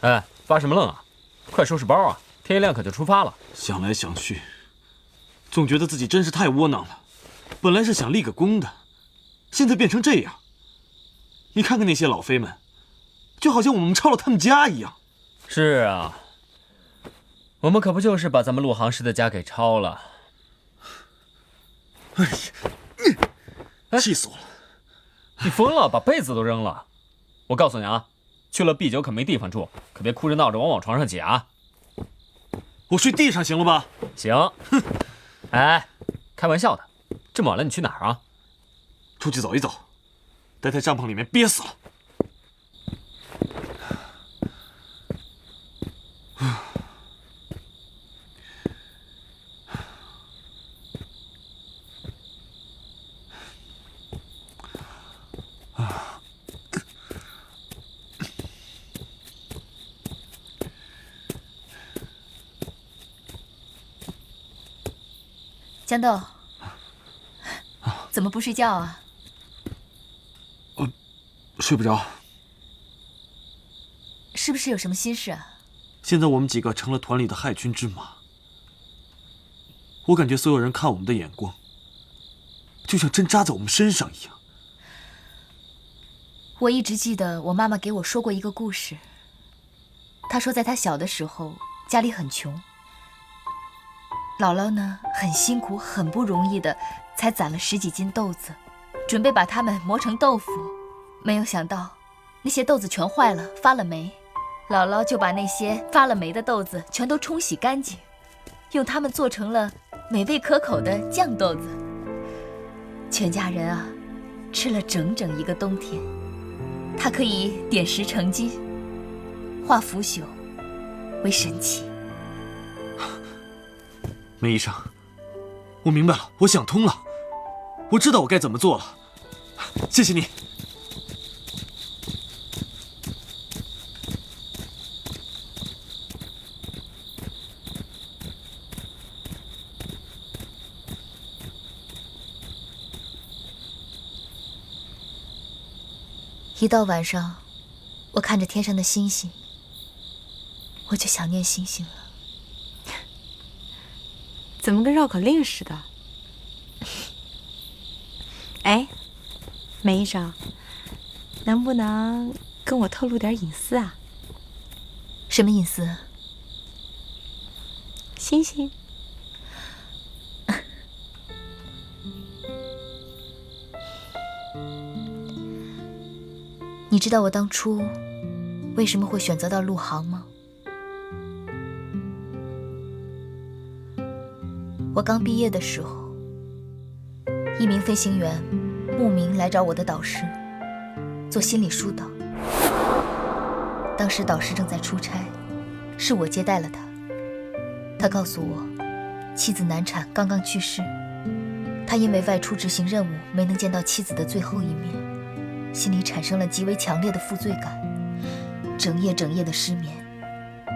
哎，发什么愣啊？快收拾包啊！天一亮可就出发了。想来想去，总觉得自己真是太窝囊了。本来是想立个功的，现在变成这样。你看看那些老妃们，就好像我们抄了他们家一样。是啊，我们可不就是把咱们陆行师的家给抄了？哎呀，气死我了！你疯了，把被子都扔了！我告诉你啊，去了 B 9可没地方住，可别哭着闹着往床上挤啊！我睡地上行了吧？行。哼，哎，开玩笑的，这么晚了你去哪儿啊？出去走一走，待在帐篷里面憋死了。江豆，怎么不睡觉啊？睡不着。是不是有什么心事啊？现在我们几个成了团里的害群之马，我感觉所有人看我们的眼光，就像针扎在我们身上一样。我一直记得我妈妈给我说过一个故事。她说，在她小的时候，家里很穷。姥姥呢，很辛苦、很不容易的，才攒了10几斤豆子，准备把它们磨成豆腐。没有想到，那些豆子全坏了，发了霉。姥姥就把那些发了霉的豆子全都冲洗干净，用它们做成了美味可口的酱豆子。全家人啊，吃了整整一个冬天。它可以点石成金，化腐朽为神奇。梅医生，我明白了，我想通了，我知道我该怎么做了，谢谢你。一到晚上，我看着天上的星星，我就想念星星了。怎么跟绕口令似的？哎，梅医生，能不能跟我透露点隐私啊？什么隐私？星星。你知道我当初为什么会选择到陆航吗？我刚毕业的时候，一名飞行员慕名来找我的导师做心理疏导。当时导师正在出差，是我接待了他。他告诉我，妻子难产刚刚去世，他因为外出执行任务没能见到妻子的最后一面，心里产生了极为强烈的负罪感，整夜的失眠，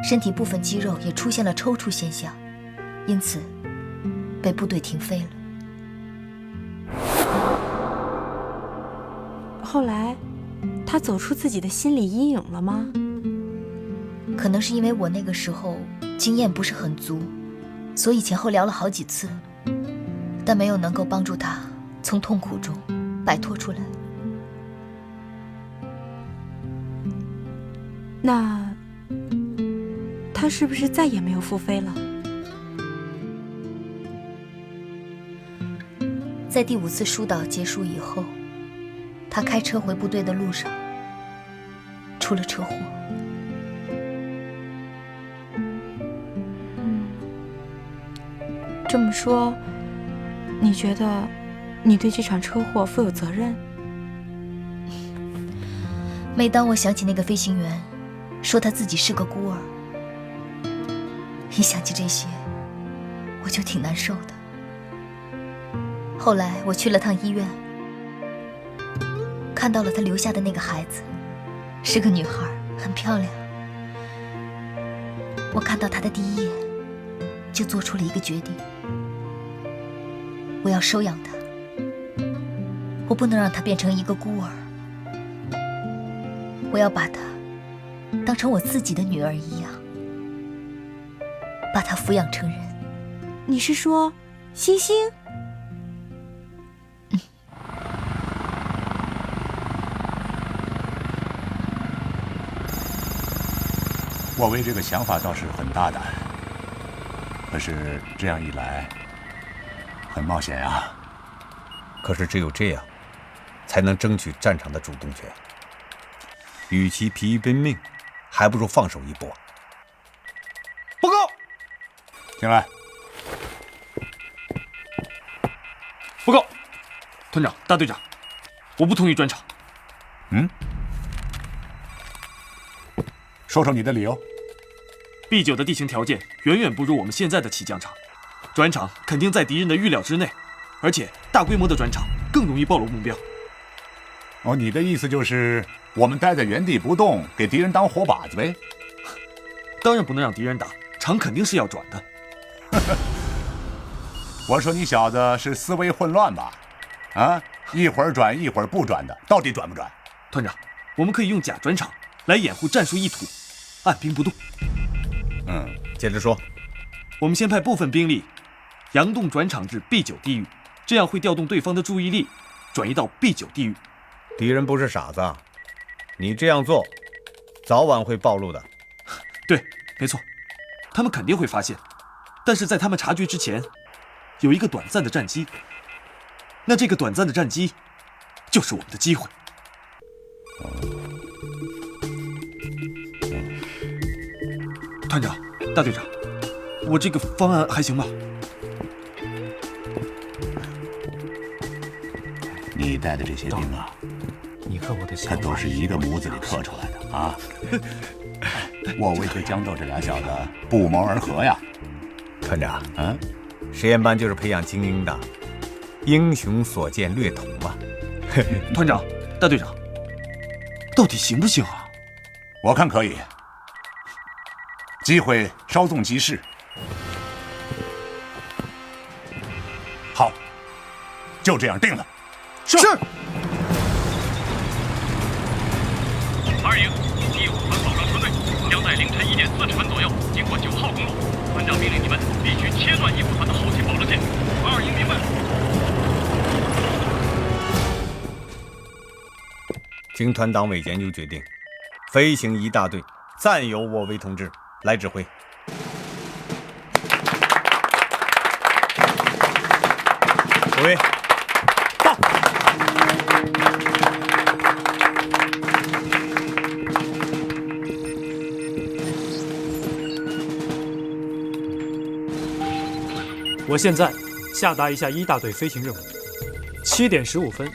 身体部分肌肉也出现了抽搐现象，因此被部队停飞了。后来，他走出自己的心理阴影了吗？可能是因为我那个时候经验不是很足，所以前后聊了好几次，但没有能够帮助他从痛苦中摆脱出来。那他是不是再也没有复飞了？在第5次疏导结束以后，他开车回部队的路上出了车祸。这么说，你觉得你对这场车祸负有责任？每当我想起那个飞行员说他自己是个孤儿，一想起这些，我就挺难受的。后来我去了趟医院，看到了他留下的那个孩子，是个女孩，很漂亮。我看到她的第一眼，就做出了一个决定，我要收养她，我不能让她变成一个孤儿，我要把她当成我自己的女儿一样，把她抚养成人。你是说星星？我为这个想法倒是很大胆，可是这样一来，很冒险呀。可是只有这样，才能争取战场的主动权。与其疲于奔命，还不如放手一搏。报告，进来。报告，团长、大队长，我不同意转场。说说你的理由。B9的地形条件远远不如我们现在的起降场，转场肯定在敌人的预料之内，而且大规模的转场更容易暴露目标。哦，你的意思就是我们待在原地不动，给敌人当活靶子呗？当然不能让敌人打，场肯定是要转的。我说你小子是思维混乱吧？啊，一会儿转一会儿不转的，到底转不转？团长，我们可以用假转场来掩护战术意图，按兵不动。接着说。我们先派部分兵力佯动转场至 B9 地域，这样会调动对方的注意力，转移到 B9 地域。敌人不是傻子，你这样做，早晚会暴露的。对，没错，他们肯定会发现，但是在他们察觉之前，有一个短暂的战机。那这个短暂的战机，就是我们的机会。团长、大队长，我这个方案还行吧？你带的这些兵啊，你和我的可都是一个模子里刻出来的啊！我为这江豆这俩小子不谋而合呀。团长，实验班就是培养精英的，英雄所见略同嘛。团长、大队长，到底行不行啊？我看可以，机会稍纵即逝。好，就这样定了。是。2营第5团保障车队将在凌晨1点40分左右经过9号公路。团长命令你们必须切断1虎团的后勤保障线。2营明白。经团党委研究决定，飞行1大队暂由我为同志来指挥。诸位，到！我现在下达一下1大队飞行任务：7点15分，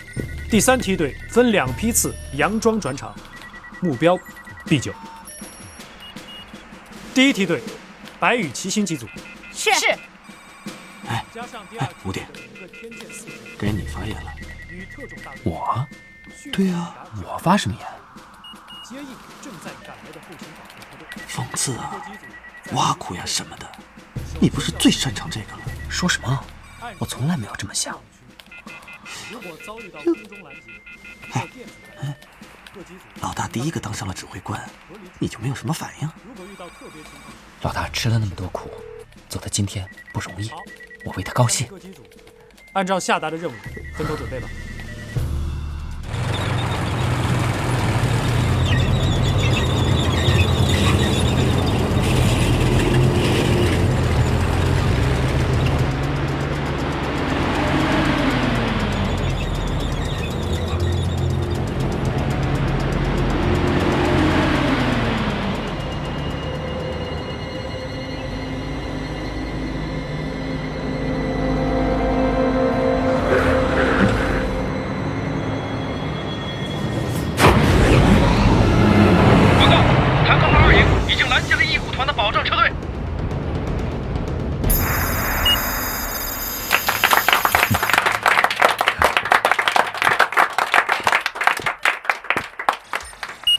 第3梯队分2批次佯装转场，目标 B9。第1梯队白羽齐星机组。是。哎，5点，给你发言了。我？对呀，我发什么言？讽刺啊，挖苦呀什么的，你不是最擅长这个了？说什么？我从来没有这么想。老大第一个当上了指挥官，你就没有什么反应？老大吃了那么多苦，走到今天不容易，我为他高兴。按照下达的任务，分头准备吧。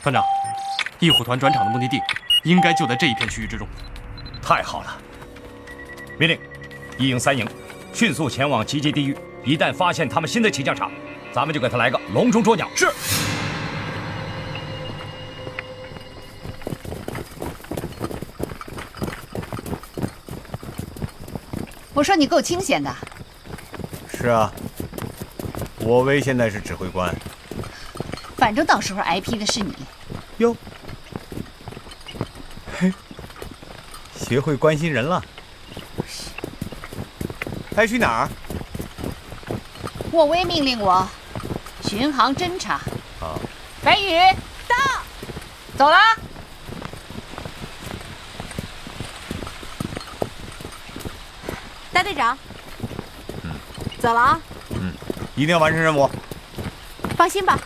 团长，1虎团转场的目的地应该就在这一片区域之中。太好了！命令1营3营迅速前往集结地域，一旦发现他们新的起降场，咱们就给他来个笼中捉鸟。是。我说你够清闲的。是啊，我威现在是指挥官。反正到时候挨批的是你。哟，嘿，学会关心人了。还去哪儿？莫威命令我巡航侦察。啊，白羽到，走了。大队长，走了啊。一定要完成任务。放心吧。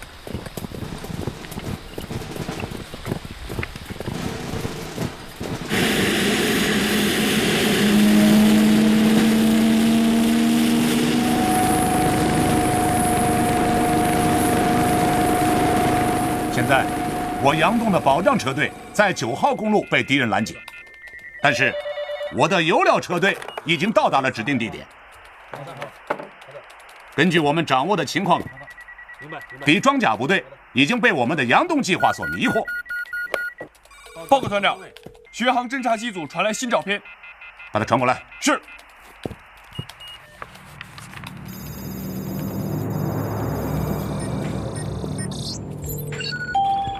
现在，我杨栋的保障车队在9号公路被敌人拦截，但是我的油料车队已经到达了指定地点。根据我们掌握的情况，敌装甲部队已经被我们的杨栋计划所迷惑。报告团长，巡航侦察机组传来新照片，把它传过来。是。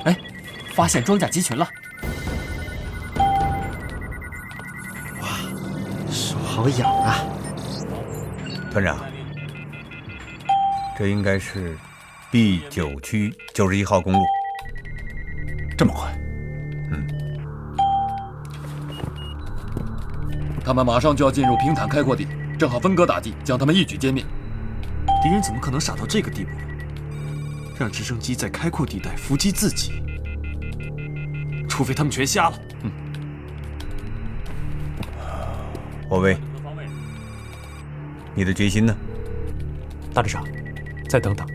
哎，发现装甲机群了！哇，手好痒啊！团长，这应该是 B9区91号公路。这么快？他们马上就要进入平坦开阔地，正好分割大地，将他们一举歼灭。敌人怎么可能傻到这个地步？让直升机在开阔地带伏击自己？除非他们全瞎了。我威，你的决心呢？大队长，再等等。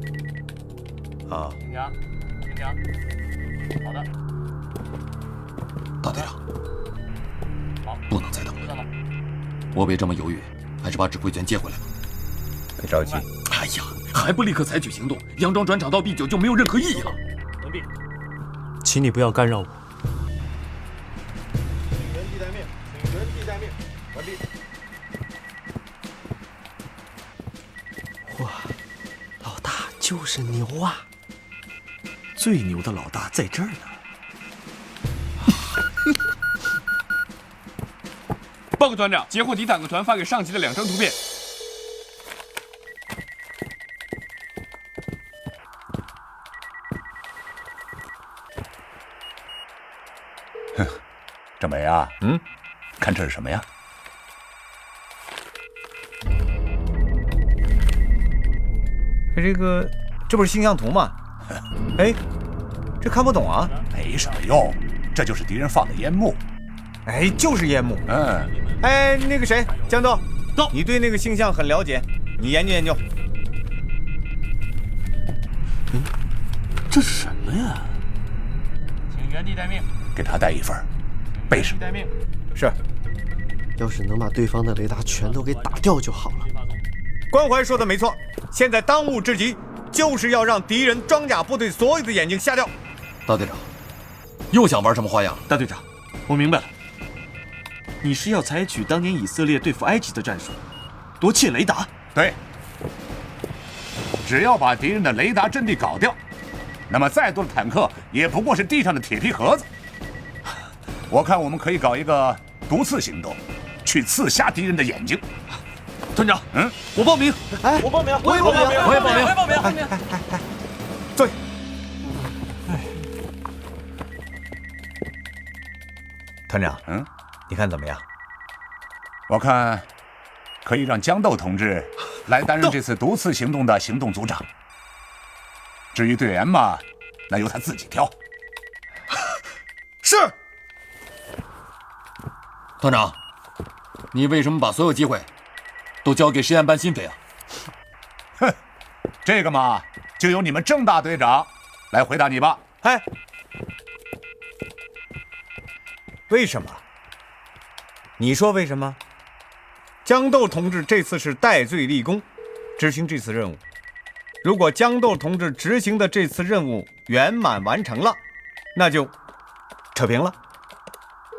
啊。听讲，听讲。好的。大队长，不能再等了。我别这么犹豫，还是把指挥权接回来吧。别着急。哎呀，还不立刻采取行动，佯装转场到 B9就没有任何意义了。文毕，请你不要干扰我。请原地待命，请原地待命，完毕。哇，老大就是牛啊！最牛的老大在这儿呢。报告团长，截获敌坦克团发给上级的2张图片。哼，郑梅啊，看这是什么呀？这不是星象图吗？哎，这看不懂啊。没什么用，这就是敌人放的烟幕。哎，就是烟幕。哎，那个谁，江豆，你对那个星象很了解，你研究研究。这是什么呀？请原地待命。给他带一份，背上。待命。是。要是能把对方的雷达全都给打掉就好了。关怀说的没错，现在当务之急就是要让敌人装甲部队所有的眼睛瞎掉。大队长，又想玩什么花样？大队长，我明白了，你是要采取当年以色列对付埃及的战术，夺窃雷达。对，只要把敌人的雷达阵地搞掉，那么再多的坦克也不过是地上的铁皮盒子。我看我们可以搞一个毒刺行动，去刺瞎敌人的眼睛。团长，我报名。哎，我报名，我也报名，我也报名，我也报名。坐下。团长，你看怎么样？我看可以让江豆同志来担任这次毒刺行动的行动组长。至于队员嘛，那由他自己挑。是。团长，你为什么把所有机会都交给实验班新飞啊？哼，这个嘛，就由你们郑大队长来回答你吧。哎，为什么？你说为什么？江豆同志这次是戴罪立功，执行这次任务。如果江豆同志执行的这次任务圆满完成了，那就扯平了；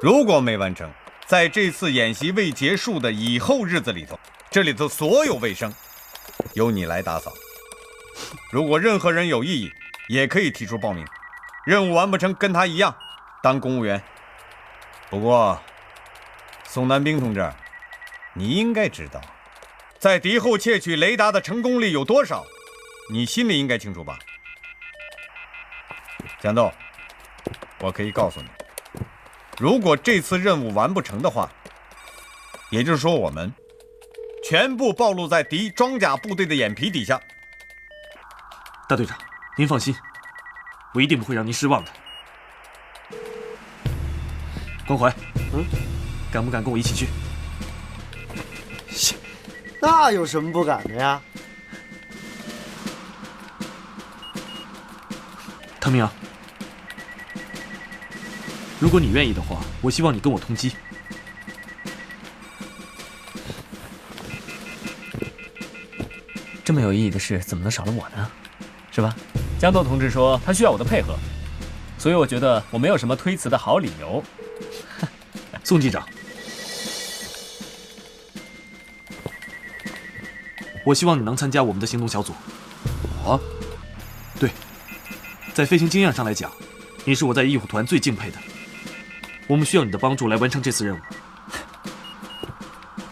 如果没完成，在这次演习未结束的以后日子里头，这里头所有卫生由你来打扫。如果任何人有异议，也可以提出报名。任务完不成，跟他一样当公务员。不过，宋南兵同志，你应该知道，在敌后窃取雷达的成功率有多少，你心里应该清楚吧？江豆，我可以告诉你，如果这次任务完不成的话，也就是说我们全部暴露在敌装甲部队的眼皮底下。大队长，您放心，我一定不会让您失望的。关怀，敢不敢跟我一起去？那有什么不敢的呀？唐明啊，如果你愿意的话，我希望你跟我同机。这么有意义的事，怎么能少了我呢？是吧？江豆同志说他需要我的配合，所以我觉得我没有什么推辞的好理由。宋机长，我希望你能参加我们的行动小组。啊？对，在飞行经验上来讲，你是我在义虎团最敬佩的。我们需要你的帮助来完成这次任务。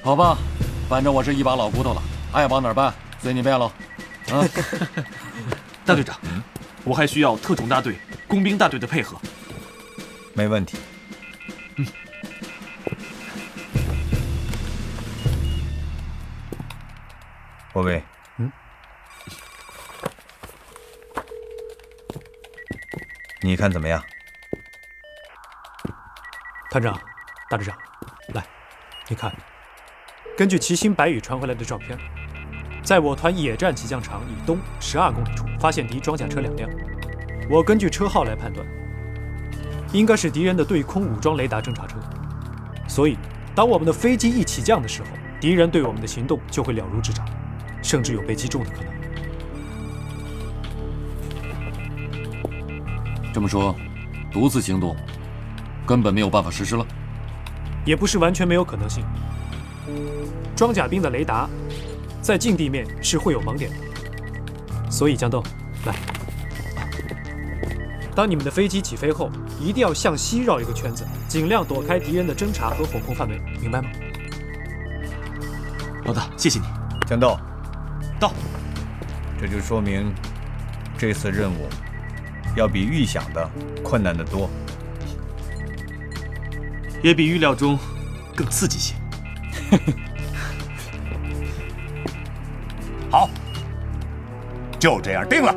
好吧，反正我是一把老骨头了，爱往哪儿办随你便喽。啊，大队长，我还需要特种大队、工兵大队的配合。没问题。霍卫，你看怎么样？团长、大队长，来，你看，根据奇星白羽传回来的照片，在我团野战起降场以东12公里处发现敌装甲车2辆。我根据车号来判断，应该是敌人的对空武装雷达侦察车。所以，当我们的飞机一起降的时候，敌人对我们的行动就会了如指掌，甚至有被击中的可能。这么说，独自行动根本没有办法实施了？也不是完全没有可能性。装甲兵的雷达在近地面是会有盲点的，所以江豆，来，当你们的飞机起飞后，一定要向西绕一个圈子，尽量躲开敌人的侦察和火控范围，明白吗？老大，谢谢你。江豆，到。这就说明这次任务要比预想的困难得多，也比预料中更刺激些。好，就这样定了。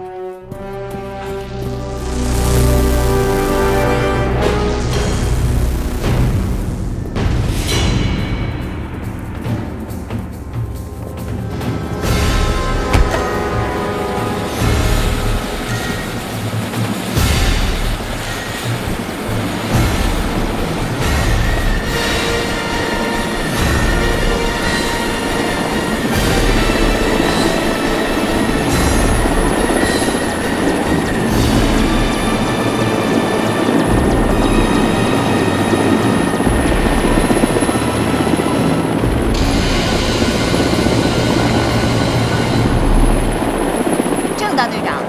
大队长，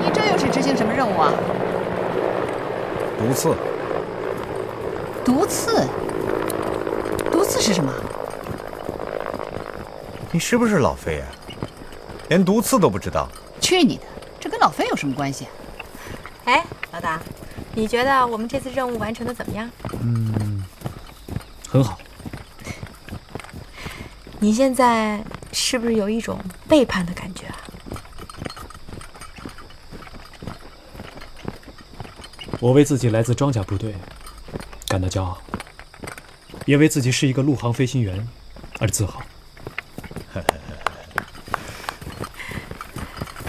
你这又是执行什么任务啊？毒刺。毒刺？毒刺是什么？你是不是老飞啊？连毒刺都不知道？去你的！这跟老飞有什么关系？哎，老大，你觉得我们这次任务完成的怎么样？很好。你现在是不是有一种背叛的感觉啊？我为自己来自装甲部队感到骄傲，也为自己是一个陆航飞行员而自豪。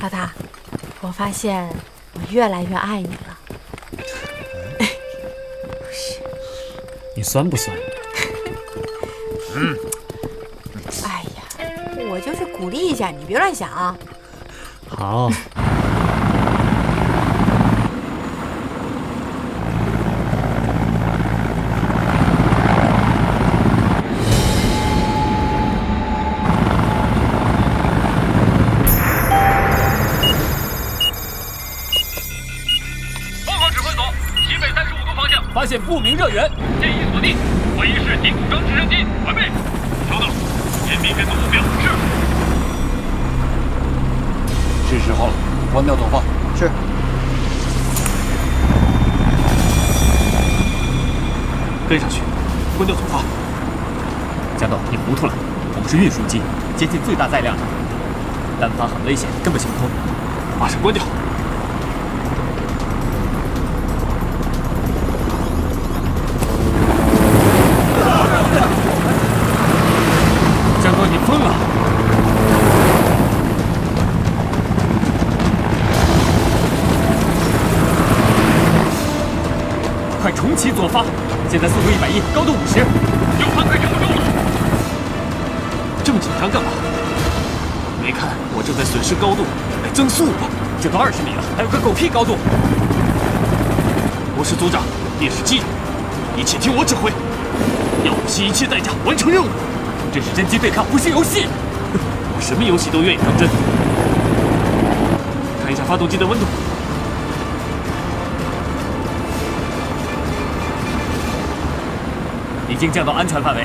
老大，我发现我越来越爱你了。你酸不酸？哎呀，我就是鼓励一下你，别乱想啊。好。发现不明热源，建议锁定会议室顶缸直升机，完备。收到，严密跟踪目标。是时候了，关掉总发。是。跟上去，关掉总发。江豆，你糊涂了，我们是运输机，接近最大载量的，单发很危险，根本行不通。马上关掉。江豆，你疯了！快重启左发，现在速度110，高度50，右方快撑不住了。这么紧张干嘛？没看我正在损失高度来增速吗？这都20米了，还有个狗屁高度！我是组长，也是机长，一切听我指挥，要不惜一切代价完成任务。这是真机对抗，不是游戏。我什么游戏都愿意当真。看一下发动机的温度。已经降到安全范围。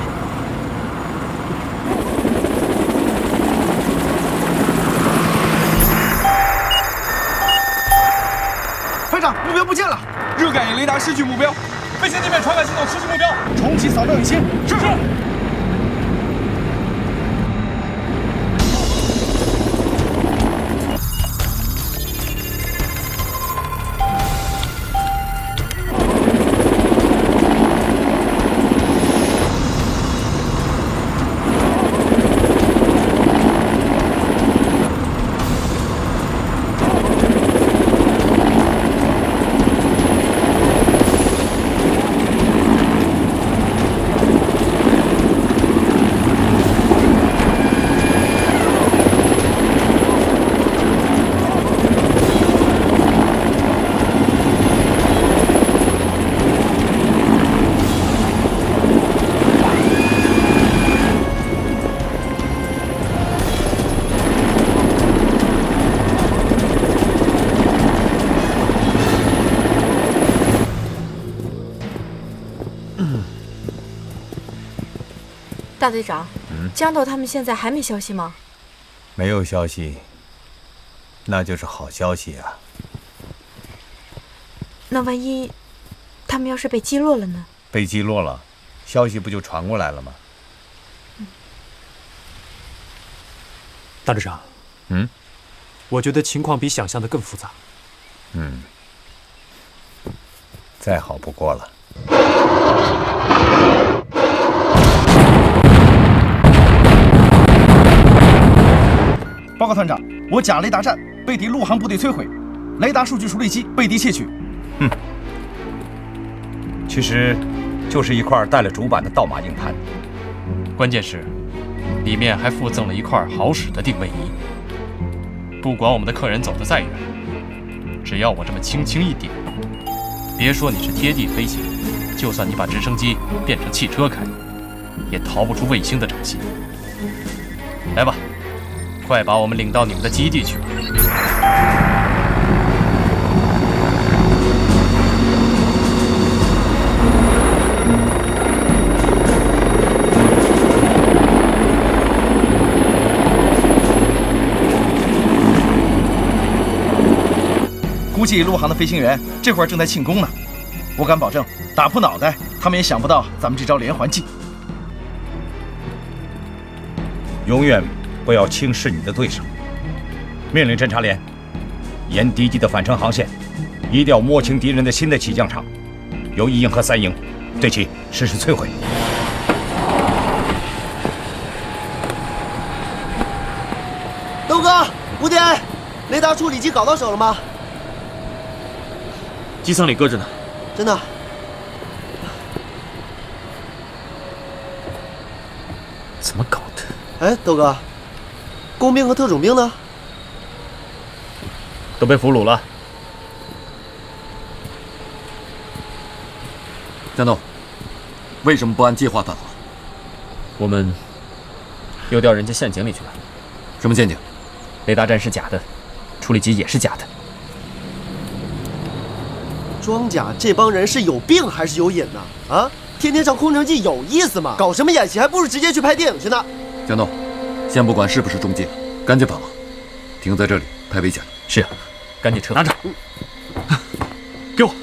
排长，目标不见了！热感应雷达失去目标，卫星地面传感系统失去目标，重启扫描引擎。是。大队长，江豆他们现在还没消息吗？没有消息，那就是好消息啊。那万一他们要是被击落了呢？被击落了，消息不就传过来了吗？大队长，我觉得情况比想象的更复杂。再好不过了。报告团长，我甲雷达站被敌陆航部队摧毁，雷达数据处理机被敌窃取。其实就是一块带了主板的倒马硬盘，关键是里面还附赠了一块好使的定位仪。不管我们的客人走得再远，只要我这么轻轻一点，别说你是贴地飞行，就算你把直升机变成汽车开，也逃不出卫星的掌心。来吧，快把我们领到你们的基地去吧。估计陆航的飞行员这会儿正在庆功呢。我敢保证，打破脑袋，他们也想不到咱们这招连环计。永远不要轻视你的对手。命令侦察连，沿敌机的返程航线，一定要摸清敌人的新的起降场，由1营和3营对其实施摧毁。豆哥，5点，雷达处理机搞到手了吗？机舱里搁着呢。真的？怎么搞的？哎，豆哥，工兵和特种兵呢？都被俘虏了。战斗，为什么不按计划打？我们又掉人家陷阱里去了。什么陷阱？雷达站是假的，处理机也是假的。装甲这帮人是有病还是有瘾呢？啊，天天上空城计有意思吗？搞什么演戏，还不如直接去拍电影去呢。江东，先不管是不是中介，赶紧帮忙，停在这里太危险了。是，赶紧撤。拿着，给我。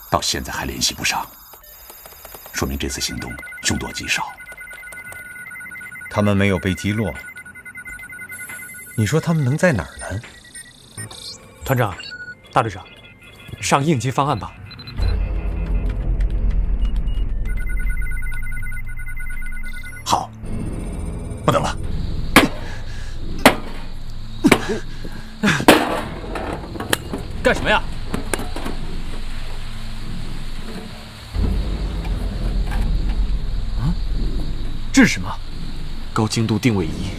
到现在还联系不上，说明这次行动凶多吉少。他们没有被击落，你说他们能在哪儿呢？团长，大队长，上应急方案吧。好，不等了。干什么呀？这是什么？高精度定位仪。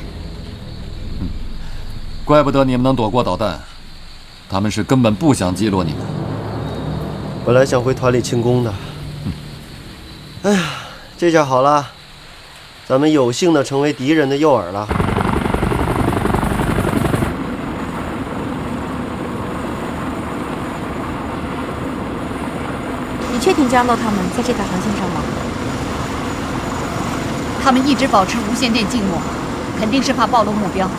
怪不得你们能躲过导弹，他们是根本不想击落你们。本来想回团里庆功的，哎呀，这下好了，咱们有幸的成为敌人的诱饵了。你确定江豆他们在这条航线上吗？他们一直保持无线电静默，肯定是怕暴露目标。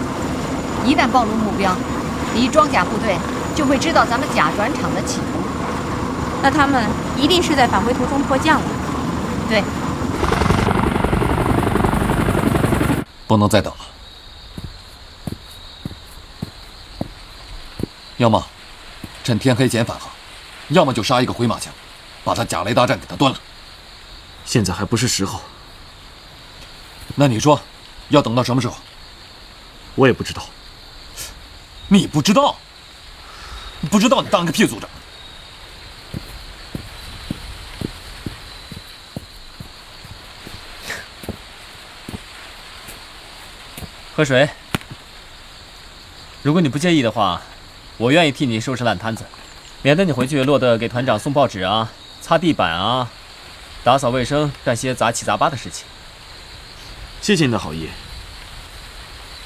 一旦暴露目标，敌装甲部队就会知道咱们假转场的企图。那他们一定是在返回途中迫降了。对，不能再等了，要么趁天黑前返航，要么就杀一个回马枪，把他假雷达站给他端了。现在还不是时候。那你说，要等到什么时候？我也不知道。你不知道？你不知道，你当个屁组长！喝水。如果你不介意的话，我愿意替你收拾烂摊子，免得你回去落得给团长送报纸啊、擦地板啊、打扫卫生，干些杂七杂八的事情。谢谢你的好意。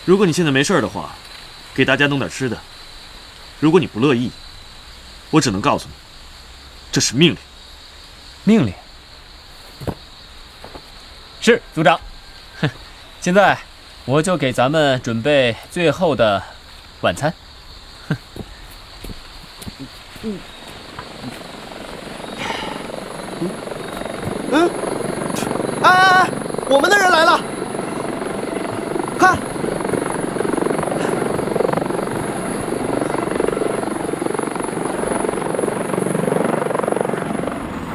如果你现在没事的话，给大家弄点吃的。如果你不乐意，我只能告诉你，这是命令。命令？是组长。哼，现在我就给咱们准备最后的晚餐。哼。哎，我们的人来了！看，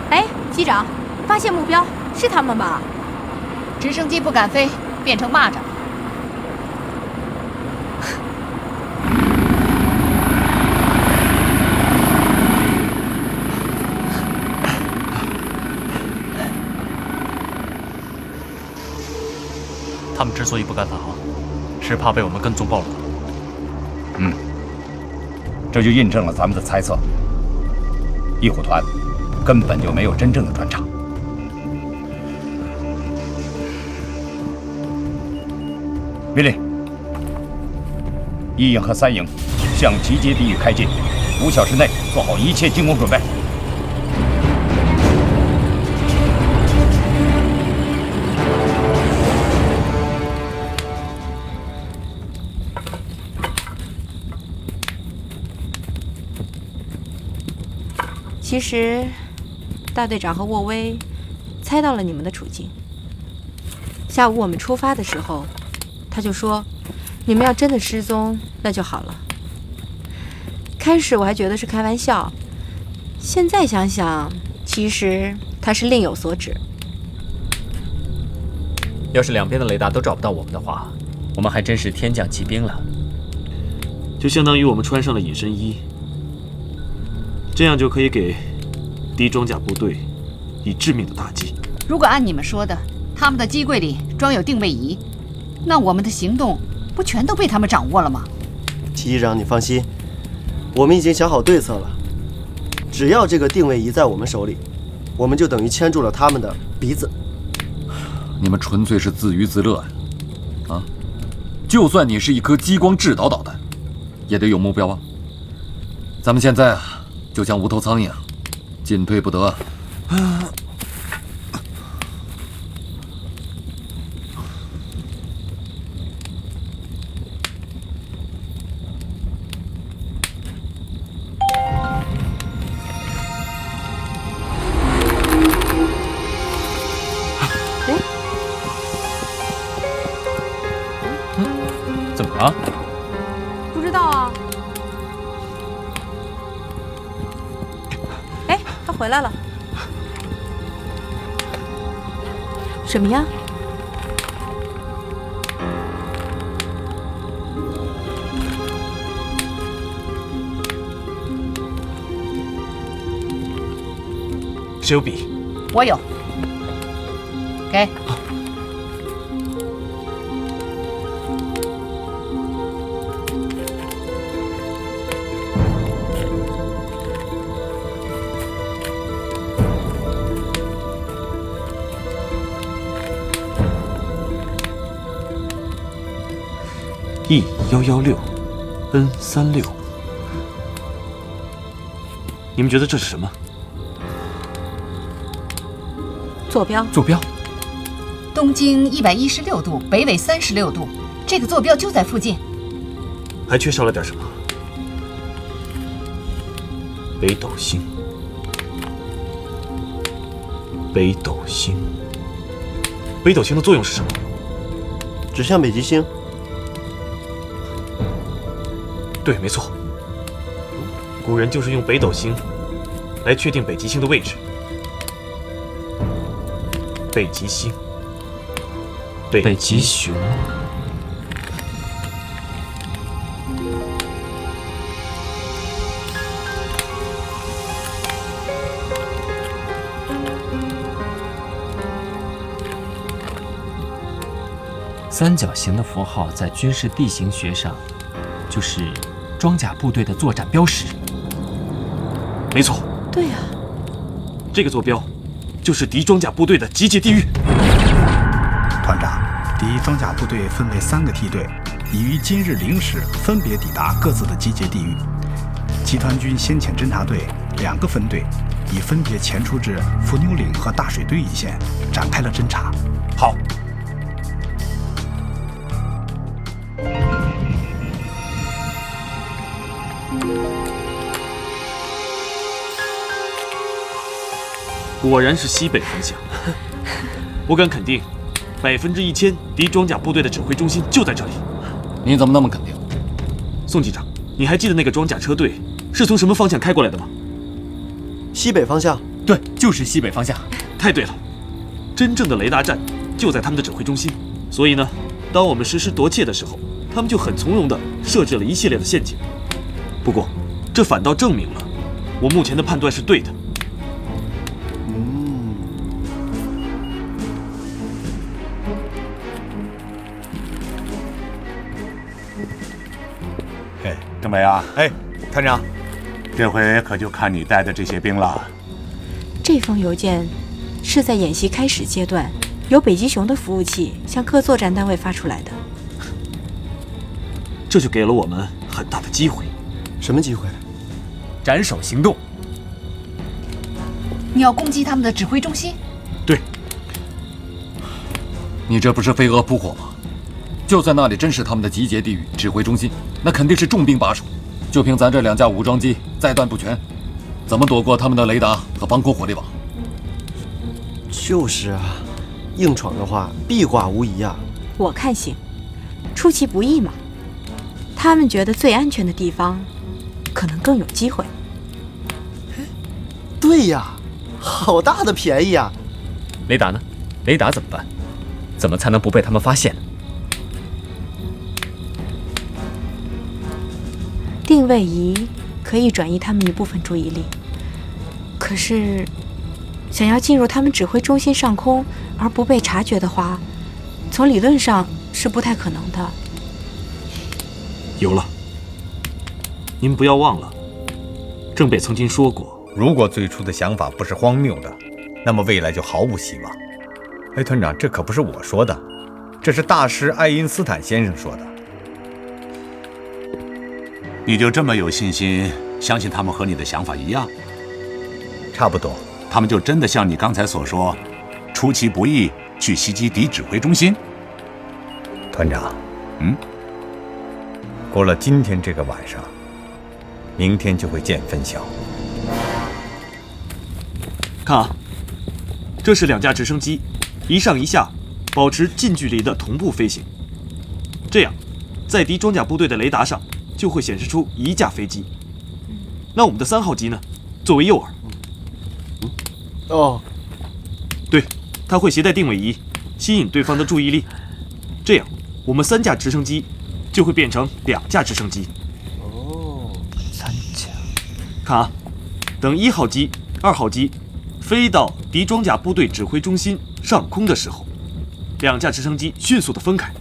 哎，机长，发现目标，是他们吧？直升机不敢飞，变成蚂蚱。他们之所以不敢返航，是怕被我们跟踪暴露。这就印证了咱们的猜测，义虎团根本就没有真正的专场。命令：1营和3营向集结地域开进，5小时内做好一切进攻准备。其实，大队长和沃威猜到了你们的处境。下午我们出发的时候，他就说，你们要真的失踪，那就好了。开始我还觉得是开玩笑，现在想想，其实他是另有所指。要是两边的雷达都找不到我们的话，我们还真是天降奇兵了。就相当于我们穿上了隐身衣。这样就可以给敌装甲部队以致命的打击。如果按你们说的，他们的机柜里装有定位仪，那我们的行动不全都被他们掌握了吗？齐议长，你放心，我们已经想好对策了。只要这个定位仪在我们手里，我们就等于牵住了他们的鼻子。你们纯粹是自娱自乐呀！啊，就算你是一颗激光制导导弹，也得有目标啊。咱们现在啊，就像无头苍蝇，进退不得。怎么了？不知道啊。哎，他回来了。什么呀？谁有笔？我有。给。E116，N36，你们觉得这是什么？坐标。坐标。东经116度，北纬36度，这个坐标就在附近。还缺少了点什么？北斗星。北斗星。北斗星的作用是什么？指向北极星。对，没错。古人就是用北斗星来确定北极星的位置。北极星，北极熊。三角形的符号在军事地形学上，就是装甲部队的作战标识。没错。对呀。这个坐标就是敌装甲部队的集结地域。团长，敌装甲部队分为3个梯队，已于今日0时分别抵达各自的集结地域。集团军先遣侦察队2个分队已分别前出至伏牛岭和大水堆一线，展开了侦察。好。果然是西北方向，我敢肯定，1000%敌装甲部队的指挥中心就在这里。你怎么那么肯定？宋机长，你还记得那个装甲车队是从什么方向开过来的吗？西北方向。对，就是西北方向。太对了，真正的雷达站就在他们的指挥中心。所以呢，当我们实施夺窃的时候，他们就很从容地设置了一系列的陷阱。不过，这反倒证明了我目前的判断是对的。政委啊，团长，这回可就看你带的这些兵了。这封邮件是在演习开始阶段，由北极熊的服务器向各作战单位发出来的。这就给了我们很大的机会。什么机会？斩首行动。你要攻击他们的指挥中心？对。你这不是飞蛾扑火吗？就算那里真是他们的集结地域、指挥中心，那肯定是重兵把守。就凭咱这2架武装机再断不全，怎么躲过他们的雷达和防空火力网？就是啊，硬闯的话必寡无疑啊。我看行，出其不意嘛。他们觉得最安全的地方，可能更有机会。对呀，好大的便宜啊！雷达呢？雷达怎么办？怎么才能不被他们发现呢？定位仪可以转移他们一部分注意力，可是想要进入他们指挥中心上空而不被察觉的话，从理论上是不太可能的。有了，您不要忘了，郑北曾经说过，如果最初的想法不是荒谬的，那么未来就毫无希望。哎，团长，这可不是我说的，这是大师爱因斯坦先生说的。你就这么有信心，相信他们和你的想法一样？差不多。他们就真的像你刚才所说，出其不意去袭击敌指挥中心？团长，过了今天这个晚上，明天就会见分晓。看啊，这是2架直升机，一上一下，保持近距离的同步飞行。这样，在敌装甲部队的雷达上就会显示出1架飞机。那我们的3号机呢，作为诱饵。对，它会携带定位仪，吸引对方的注意力。这样，我们3架直升机就会变成2架直升机。3架。看啊，等1号机、2号机飞到敌装甲部队指挥中心上空的时候，2架直升机迅速的分开。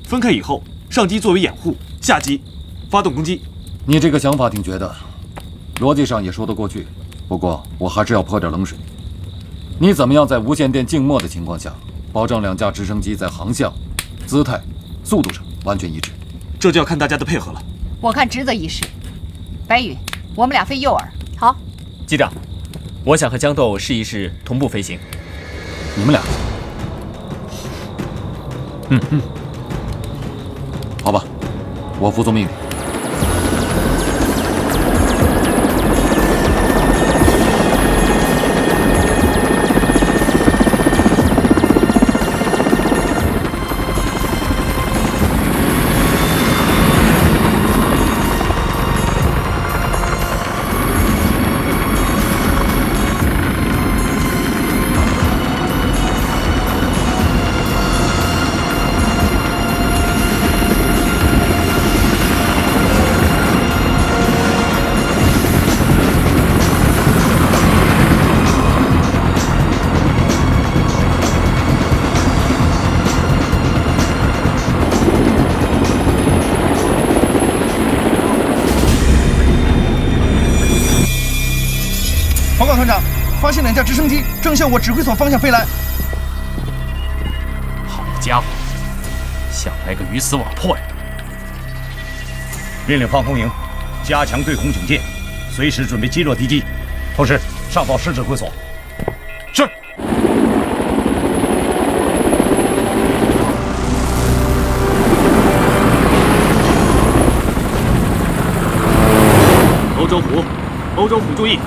分开以后，上机作为掩护，下机发动攻击。你这个想法挺绝的，逻辑上也说得过去。不过我还是要泼点冷水。你怎么样在无线电静默的情况下，保证2架直升机在航向、姿态、速度上完全一致？这就要看大家的配合了。我看职责一试。白宇，我们俩飞诱饵。好。机长，我想和江豆试一试同步飞行。你们俩？好吧，我服从命令。团长，发现2架直升机正向我指挥所方向飞来。好家伙，想来个鱼死网破呀！命令防空营加强对空警戒，随时准备击落敌机。同时上报师指挥所。是。欧洲虎注意，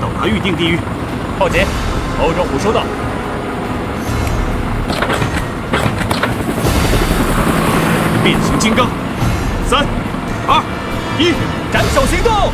到达预定地域。报捷，欧洲虎收到。变形金刚，3、2、1，斩首行动！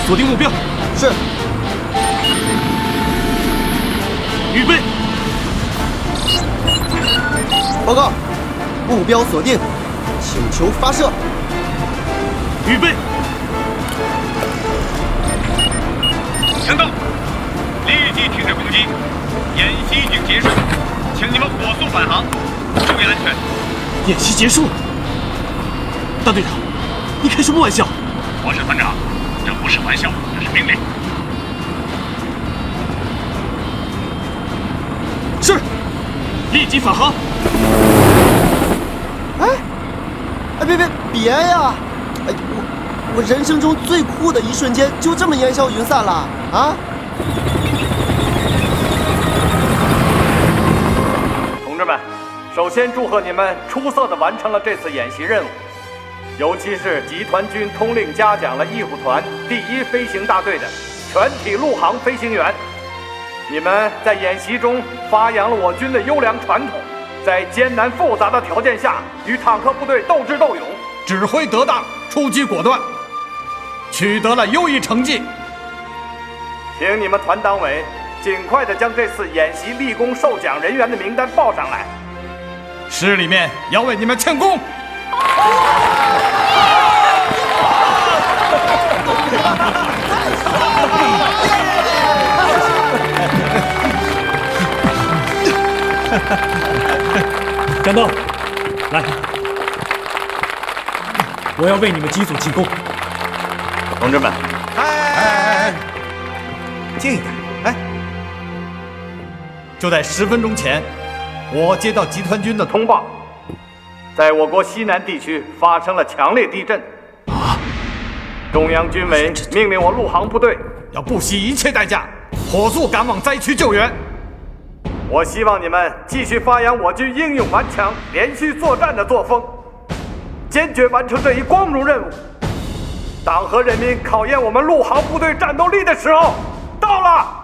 锁定目标。是。预备。报告，目标锁定，请求发射。预备。听到，立即停止攻击，演习已经结束，请你们火速返航，注意安全。演习结束。大队长，你开什么玩笑？我是团长。这不是玩笑，这是命令。是，立即返航。别呀！哎，我人生中最酷的一瞬间就这么烟消云散了啊！同志们，首先祝贺你们出色地完成了这次演习任务。尤其是集团军通令嘉奖了义虎团第1飞行大队的全体陆航飞行员。你们在演习中发扬了我军的优良传统，在艰难复杂的条件下与坦克部队斗智斗勇，指挥得当，出击果断，取得了优异成绩。请你们团党委尽快地将这次演习立功受奖人员的名单报上来，师里面要为你们庆功。战斗，来，我要为你们机组庆功。同志们，静一点！哎，就在10分钟前，我接到集团军的通报，在我国西南地区发生了强烈地震。中央军委命令我陆航部队要不惜一切代价，火速赶往灾区救援。我希望你们继续发扬我军英勇顽强、连续作战的作风，坚决完成这一光荣任务。党和人民考验我们陆航部队战斗力的时候到了。